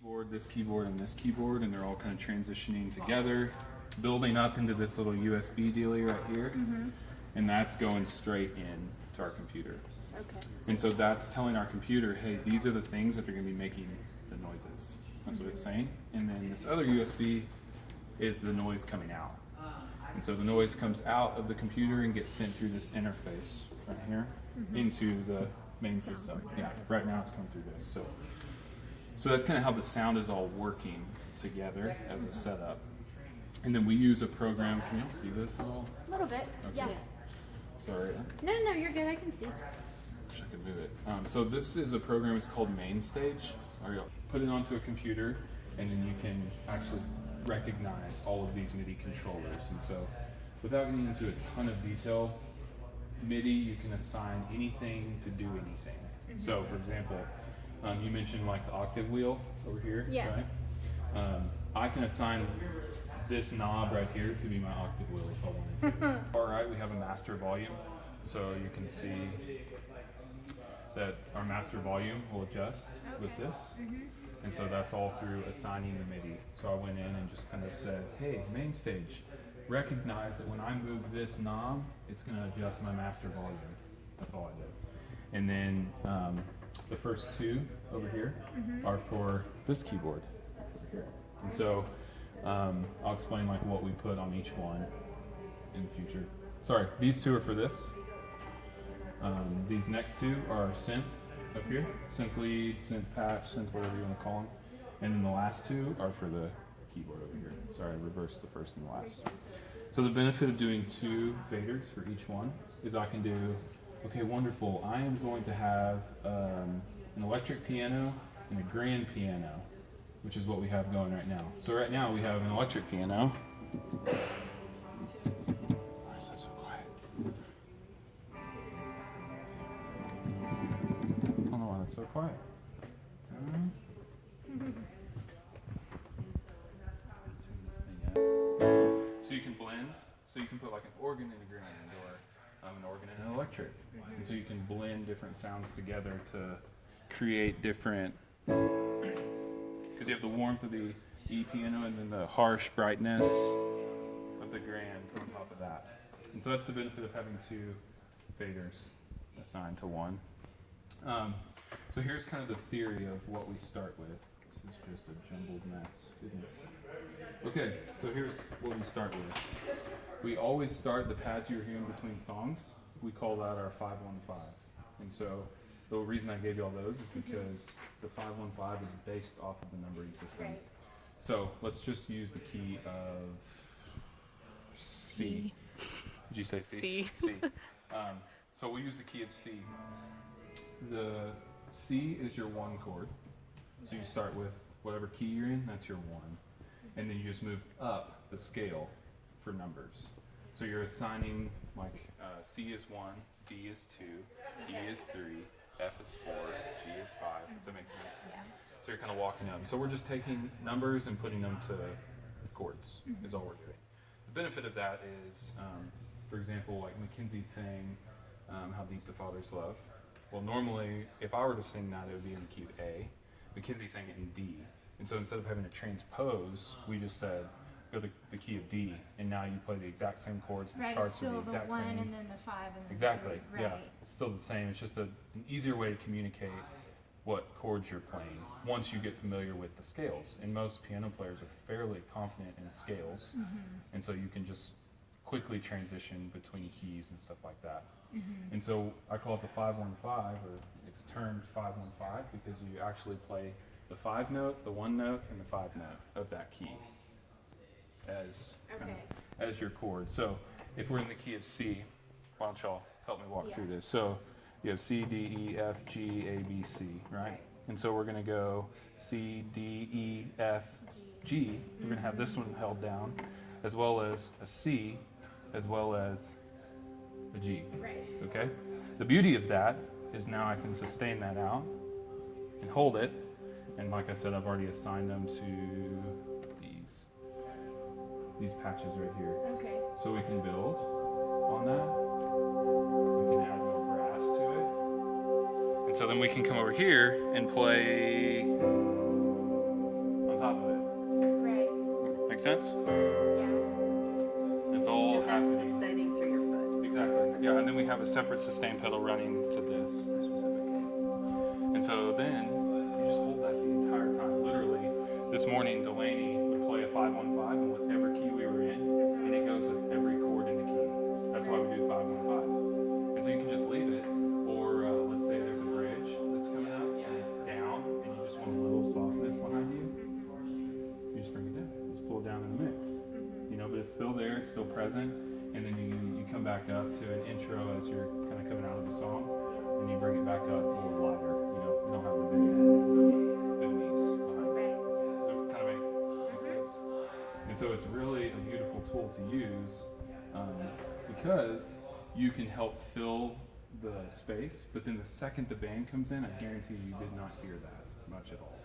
keyboard, and this keyboard, and they're all kind of transitioning together, building up into this little USB dealie right here, and that's going straight in to our computer. Okay. And so that's telling our computer, hey, these are the things that are going to be making the noises. That's what it's saying. And then this other USB is the noise coming out. And so the noise comes out of the computer and gets sent through this interface right here into the main system. Yeah, right now it's coming through this. So that's kind of how the sound is all working together as a setup. And then we use a program. Can you see this at all? A little bit. Okay. Yeah. Sorry. No, you're good. I can see. Wish I could move it. So this is a program. It's called MainStage. You put it onto a computer, and then you can actually recognize all of these MIDI controllers. And so, without getting into a ton of detail, MIDI you can assign anything to do anything. So, for example, you mentioned like the octave wheel over here, Yeah. right? I can assign this knob right here to be my octave wheel if I wanted to. All right, we have a master volume, so you can see that our master volume will adjust with this. And so that's all through assigning the MIDI. So I went in and just kind of said, hey, MainStage, recognize that when I move this knob, it's going to adjust my master volume. That's all I did. And then the first two over here are for this keyboard over here. And so I'll explain like what we put on each one in the future. Sorry, these two are for this. These next two are synth up here, synth lead, synth patch, synth whatever you want to call them. And then the last two are for the keyboard over here. Sorry, I reversed the first and the last. So the benefit of doing two faders for each one is I can do, okay, wonderful, I am going to have an electric piano and a grand piano, which is what we have going right now. So right now we have an electric piano. Why is that so quiet? I don't know why that's so quiet. Turn this thing up. So you can blend. So you can put like an organ in a grand or an organ in an electric. And so you can blend different sounds together to create different, because you have the warmth of the E piano and then the harsh brightness of the grand on top of that. And so that's the benefit of having two faders assigned to one. So here's kind of the theory of what we start with. This is just a jumbled mess. Goodness. Okay, so here's what we start with. We always start the pads you're hearing between songs. We call that our 515. And so the reason I gave you all those is because the 515 is based off of the numbering system. So let's just use the key of C. Did you say C? C. C. So we'll use the key of C. The C is your one chord. So you start with whatever key you're in, that's your one. And then you just move up the scale for numbers. So you're assigning like C is 1, D is 2, E is 3, F is 4, G is 5. Does that make sense? Yeah. So you're kind of walking up. So we're just taking numbers and putting them to chords is all we're doing. The benefit of that is, for example, like Mackenzie's saying How Deep the Father's Love. Well, normally, if I were to sing that, it would be in the key of A. Mackenzie sang it in D. And so instead of having to transpose, we just said, go to the key of D, and now you play the exact same chords, the Right, charts it's are still the the exact one same. and then the 5 and then Exactly, the 3. yeah. Right. Still the same. It's just an easier way to communicate what chords you're playing once you get familiar with the scales. And most piano players are fairly confident in scales, and so you can just quickly transition between keys and stuff like that. And so I call it the 515, or it's termed 515 because you actually play the 5 note, the 1 note, and the 5 note of that key as kind of, as your chord. So if we're in the key of C, why don't y'all help me walk through this? So you have C, D, E, F, G, A, B, C, right? And so we're going to go C, D, E, F, G. We're going to have this one held down, as well as a C, as well as a G. Right. Okay? The beauty of that is now I can sustain that out and hold it. And like I said, I've already assigned them to these patches right here. Okay. So we can build on that. We can add more brass to it. And so then we can come over here and play Make sense? Yeah. It's all And that's happening. sustaining through your foot. Exactly. Yeah, and then we have a separate sustain pedal running to this specific key. And so then you just hold that the entire time. Literally, this morning Delaney would play a 5-1-5 and whatever key we were in, and it goes with every chord in the key. That's why we do 5-1-5. And so you can just leave it, or let's say there's a bridge that's coming up and it's down, and you just want a little softness behind you. You just bring it down. You just pull it down in the mix. You know, but it's still there, it's still present. And then you come back up to an intro as you're kind of coming out of the song, and you bring it back up a little lighter. You know, you don't have the big boomies behind it. Does it kind of make sense? And so it's really a beautiful tool to use because you can help fill the space, but then the second the band comes in, I guarantee you did not hear that much at all.